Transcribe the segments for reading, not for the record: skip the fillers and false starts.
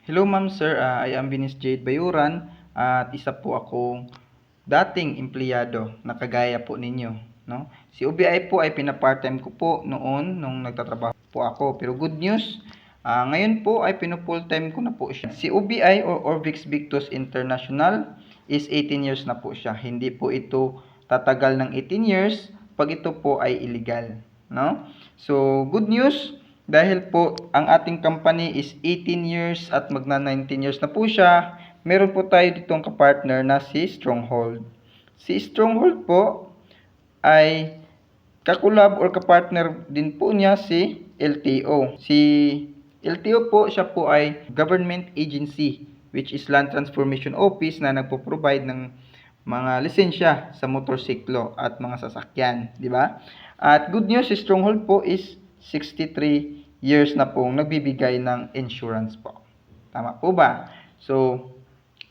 Hello ma'am sir, I am Venus Jade Bayuran at isa po akong dating empleyado na kagaya po ninyo, no? Si UBI po ay pina-part-time ko po noon nung nagtatrabaho po ako. Pero good news, ngayon po ay pinu-full-time ko na po siya. Si UBI or Orbix Victus International is 18 years na po siya. Hindi po ito tatagal ng 18 years pag ito po ay illegal, no? So good news, dahil po ang ating company is 18 years at magna 19 years na po siya, meron po tayo ditong kapartner na si Stronghold. Si Stronghold po ay kakulab or kapartner din po niya si LTO. Si LTO po, siya po ay government agency which is Land Transformation Office na nagpo-provide ng mga lisensya sa motorsiklo at mga sasakyan, di ba? At good news, si Stronghold po is 63 years na pong nagbibigay ng insurance po. Tama po ba? So,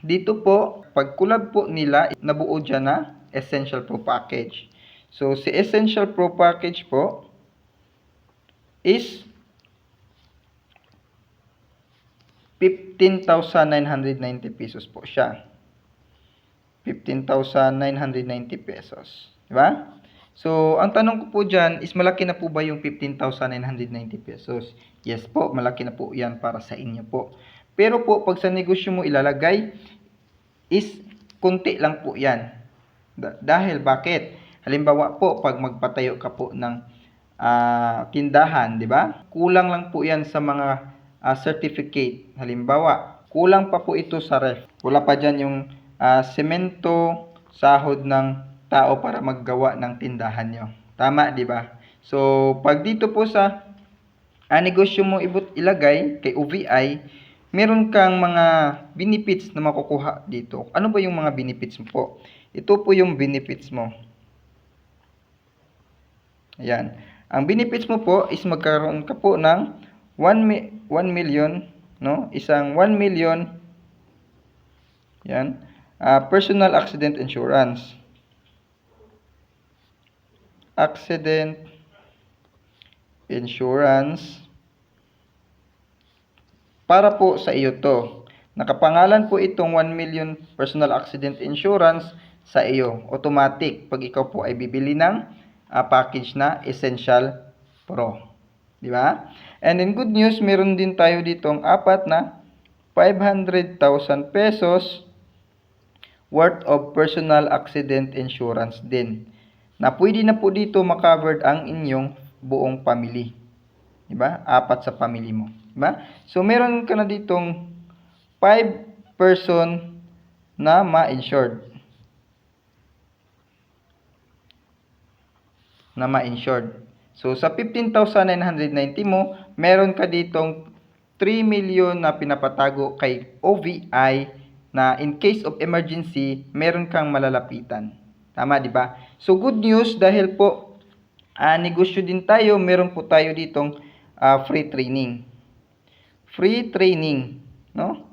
dito po, pag collab po nila, nabuo dyan na Essential Pro Package. So, si Essential Pro Package po is 15,990 pesos po siya. 15,990 pesos. Diba? So, ang tanong ko po dyan is malaki na po ba yung 15,990 pesos? Yes po, malaki na po yan para sa inyo po. Pero po, pag sa negosyo mo ilalagay, is kunti lang po yan. Dahil bakit? Halimbawa po, pag magpatayo ka po ng tindahan, di ba? Kulang lang po yan sa mga certificate. Halimbawa, kulang pa po ito sa ref. Wala pa dyan yung semento, sahod ng tao para maggawa ng tindahan nyo. Tama, di ba? So, pag dito po sa negosyo mo ilagay kay UVI, meron kang mga benefits na makukuha dito. Ano ba yung mga benefits mo po? Ito po yung benefits mo. Ayan. Ang benefits mo po is magkaroon ka po ng 1 million, no? Isang 1 million, yan, personal accident insurance. Accident insurance para po sa iyo to. Nakapangalan po itong 1 million personal accident insurance sa iyo. Automatic pag ikaw po ay bibili ng package na Essential Pro. Di ba? And in good news, meron din tayo ditong apat na 500,000 pesos worth of personal accident insurance din. Na pwede na po dito makovered ang inyong buong family. Diba? Apat sa family mo. Diba? So, meron ka na ditong 5 person na ma-insured. So, sa 15,990 mo, meron ka ditong 3 million na pinapatago kay OVI na in case of emergency, meron kang malalapitan. Tama, di ba? So, good news dahil po negosyo din tayo, meron po tayo ditong free training. Free training, no?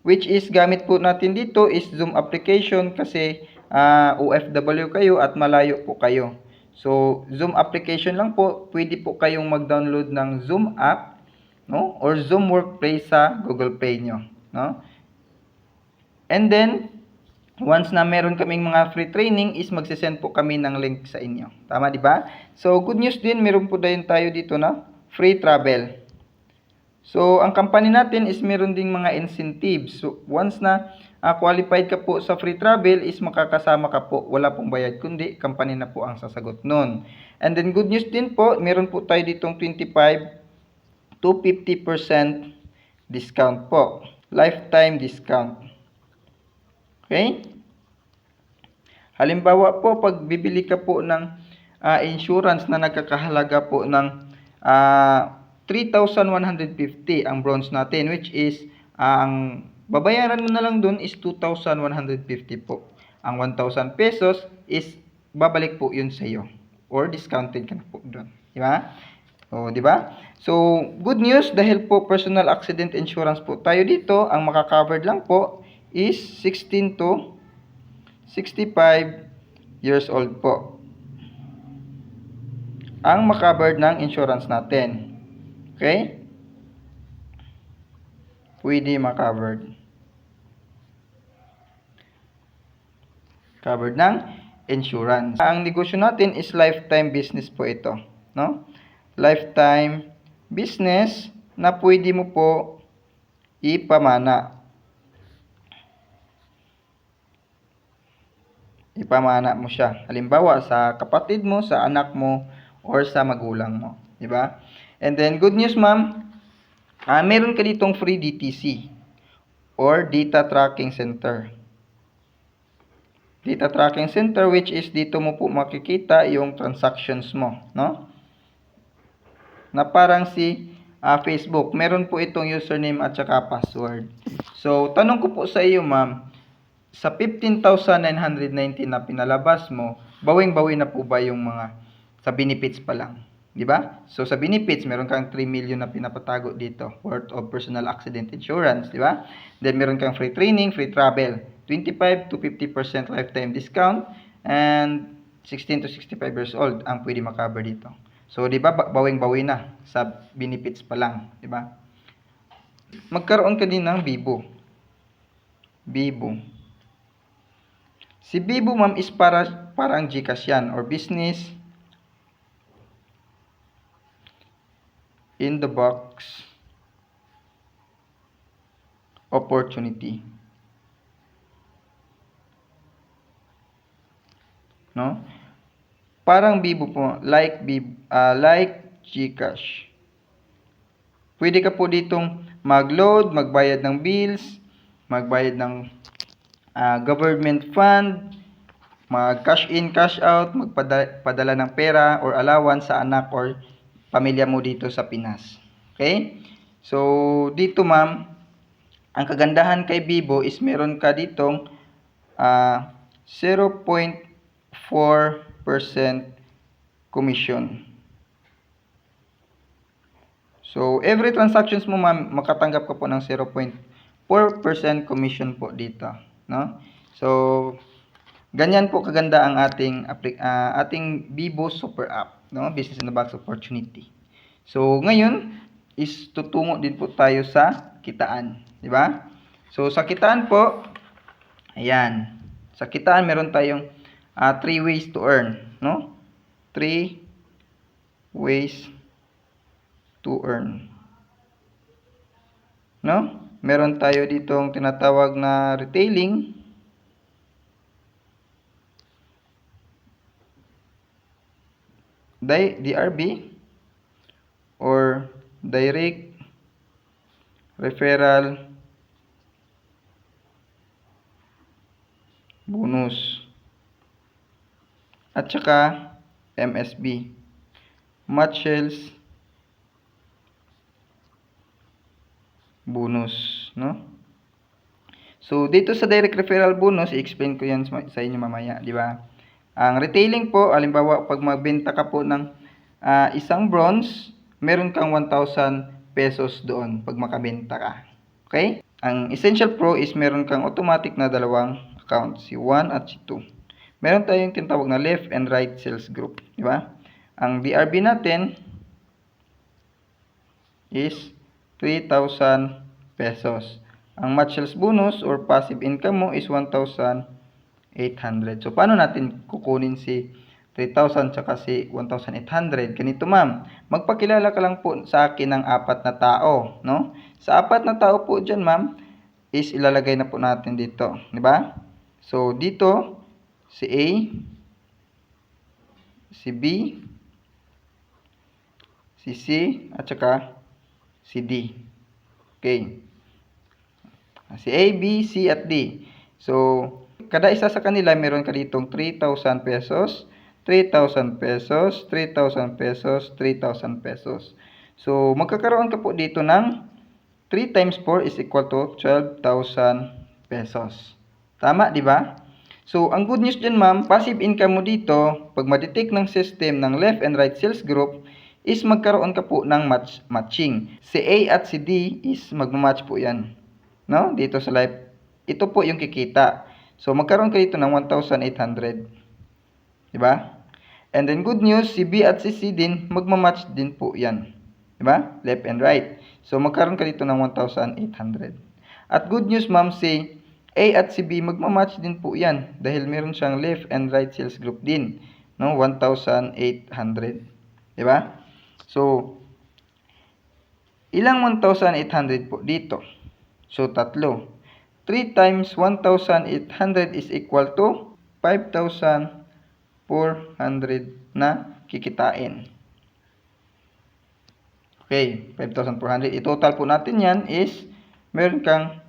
Which is gamit po natin dito is Zoom application kasi OFW kayo at malayo po kayo. So, Zoom application lang po, pwede po kayong mag-download ng Zoom app, no? Or Zoom Workplace sa Google Play nyo, no? And then, once na meron kaming mga free training is magsisend po kami ng link sa inyo. Tama, di ba? So, good news din, meron po din tayo dito na free travel. So, ang company natin is meron ding mga incentives. So, once na qualified ka po sa free travel is makakasama ka po. Wala pong bayad, kundi company na po ang sasagot nun. And then, good news din po, meron po tayo ditong 25 to 50% discount po. Lifetime discount. Okay? Halimbawa po, pag bibili ka po ng insurance na nagkakahalaga po ng 3,150 ang bronze natin, which is ang babayaran mo na lang dun is 2,150 po. Ang 1,000 pesos is babalik po yun sa iyo or discounted ka na po dun. Di ba? O, di ba? So, good news dahil po personal accident insurance po tayo dito, ang makakovered lang po is 16 to 65 years old po ang makakovered ng insurance natin. Okay? pwede ma-covered. Covered ng insurance. Ang negosyo natin is lifetime business po ito, no? Lifetime business na pwede mo po ipamana. Ipamana mo siya. Halimbawa sa kapatid mo, sa anak mo, or sa magulang mo, di ba? And then good news, ma'am, meron ka ditong free DTC or data tracking center. Data tracking center, which is dito mo po makikita yung transactions mo, no? Na parang si Facebook, meron po itong username at saka password. So, tanong ko po sa iyo, ma'am, sa 15,990 na pinalabas mo, bawing-bawi na po ba yung mga sa benefits pa lang? Di ba? So, sa benefits, meron kang 3 million na pinapatago dito worth of personal accident insurance, di ba? Then, meron kang free training, free travel, 25 to 50% lifetime discount, and 16 to 65 years old ang pwede makabar dito. So, di ba, bawing-bawi na sa benefits pa lang, di ba? Magkaroon ka din ng Bibo. Bibo. Si Bibo, ma'am, is parang GCash yan, or business in the box opportunity. No? Parang Bibo po, like GCash. Pwede ka po ditong mag-load, magbayad ng bills, magbayad ng government fund, mag-cash in, cash out, magpadala ng pera or allowance sa anak or pamilya mo dito sa Pinas. Okay? So, dito, ma'am, ang kagandahan kay Bibo is meron ka ditong 0.4% commission. So, every transactions mo, ma'am, makatanggap ka po ng 0.4% commission po dito, no? So, ganyan po kaganda ang ating Bibo Super App, no? Business in the Box Opportunity. So, ngayon is tutungo din po tayo sa kitaan, di ba? So, sa kitaan po, ayan. Sa kitaan meron tayong 3 ways to earn, no? 3 ways to earn. No? Meron tayo ditong tinatawag na retailing. DRB or direct referral bonus. At saka MSB, match sales bonus, no? So, dito sa direct referral bonus, i-explain ko yan sa inyo mamaya, di ba? Ang retailing po, halimbawa, pag magbenta ka po ng isang bronze, meron kang 1,000 pesos doon pag makabenta ka. Okay? Ang Essential Pro is meron kang automatic na dalawang account, si 1 at si 2. Meron tayong tinatawag na left and right sales group, di ba? Ang DRB natin is 3,000 pesos. Ang match sales bonus or passive income mo is 1,800. So, paano natin kukunin si 3,000 tsaka si 1,800? Ganito, ma'am. Magpakilala ka lang po sa akin ng 4 na tao, no? Sa 4 na tao po dyan, ma'am, is ilalagay na po natin dito, di ba? So, dito, si A, si B, si C, at saka si D. Okay. Si A, B, C, at D. So, kada isa sa kanila, meron ka ditong 3,000 pesos, 3,000 pesos, 3,000 pesos, 3,000 pesos. So, magkakaroon ka po dito ng 3 times 4 is equal to 12,000 pesos. Tama, di ba? So, ang good news dyan, ma'am, passive income mo dito, pag ma-detect ng system ng left and right sales group, is magkaroon ka po ng matching. Si A at si D is magmamatch po yan. No? Dito sa live, ito po yung kikita. So, magkaroon ka dito ng 1,800. Diba? And then, good news, si B at si C din, magmamatch din po yan. Diba? Left and right. So, magkaroon ka dito ng 1,800. At good news, ma'am, si A at si B, magmamatch din po yan. Dahil meron siyang left and right sales group din. No? 1,800. Diba? So, ilang 1,800 po dito? So, tatlo. 3 times 1,800 is equal to 5,400 na kikitain. Okay, 5,400. I-total po natin yan is meron kang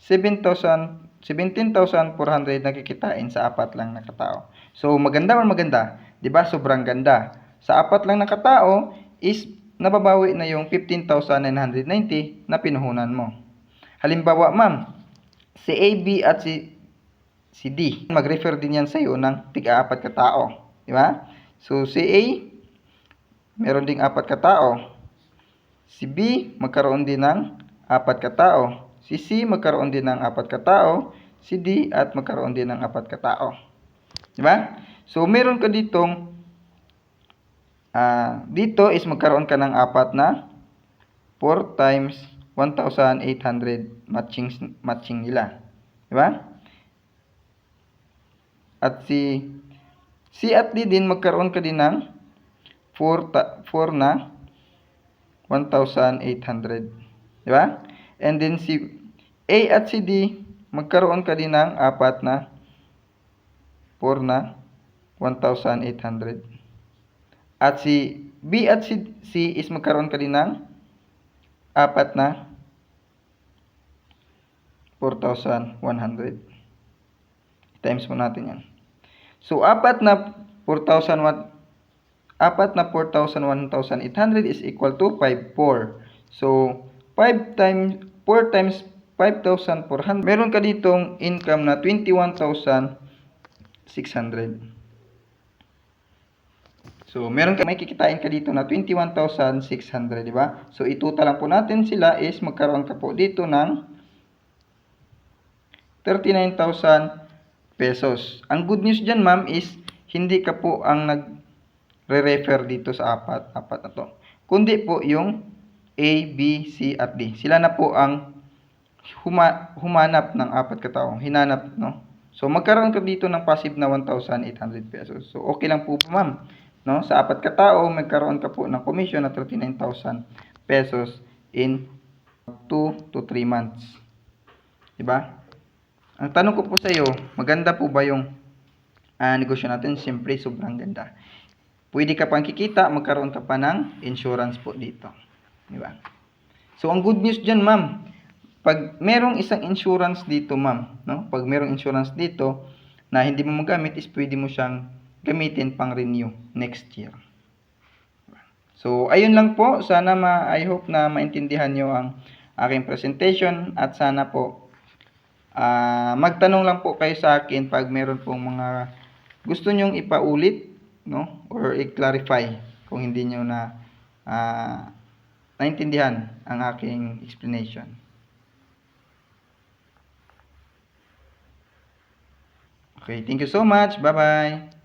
17,400 na kikitain sa apat lang na katao. So, maganda or maganda? Diba? Sobrang ganda. Sa apat lang na katao is nababawi na yung 15,990 na pinuhunan mo. Halimbawa, ma'am, si A, B at si D. Mag-refer din yan sa'yo ng tig-apat katao. Diba? So, si A, meron ding apat katao. Si B, magkaroon din ng apat katao. Si C, magkaroon din ng apat katao. Si D, at magkaroon din ng apat katao. Diba? So, meron ka ditong, dito is magkaroon ka ng apat na 4 times 1,800 matching nila. Diba? At si C at D din, magkaroon ka din ng 4 na 1,800. Diba? And then si A at si D, magkaroon ka din ng apat na 4 na 1,800. At si B at si C is magkaroon ka din ng apat na 4,100. Times mo natin yan. So, apat na 4,100 is equal to 5,400. So, 4 times 5,400. Meron ka ditong income na 21,600. So, may kikitain ka dito na 21,600, di ba? So, itotal lang po natin sila is magkaroon ka po dito ng 39,000 pesos. Ang good news dyan, ma'am, is hindi ka po ang nagre-refer dito sa apat na to. Kundi po yung A, B, C, at D. Sila na po ang humanap ng apat katao. Hinanap, no? So, magkaroon ka dito ng passive na 1,800 pesos. So, okay lang po, ma'am. No? Sa apat katao, magkaroon ka po ng commission na 39,000 pesos in 2 to 3 months. Diba? Ang tanong ko po sa iyo, maganda po ba yung negosyo natin? Siyempre, sobrang ganda. Pwede ka pang kikita, magkaroon ka pa ng insurance po dito. Diba? So, ang good news dyan, ma'am, pag merong isang insurance dito, ma'am, no? Pag merong insurance dito na hindi mo magamit, is pwede mo siyang gamitin pang renew next year. So, ayun lang po. Sana I hope na maintindihan nyo ang aking presentation at sana po magtanong lang po kayo sa akin pag meron pong mga gusto nyong ipaulit, no? Or i-clarify kung hindi nyo na naintindihan ang aking explanation. Okay, thank you so much. Bye-bye.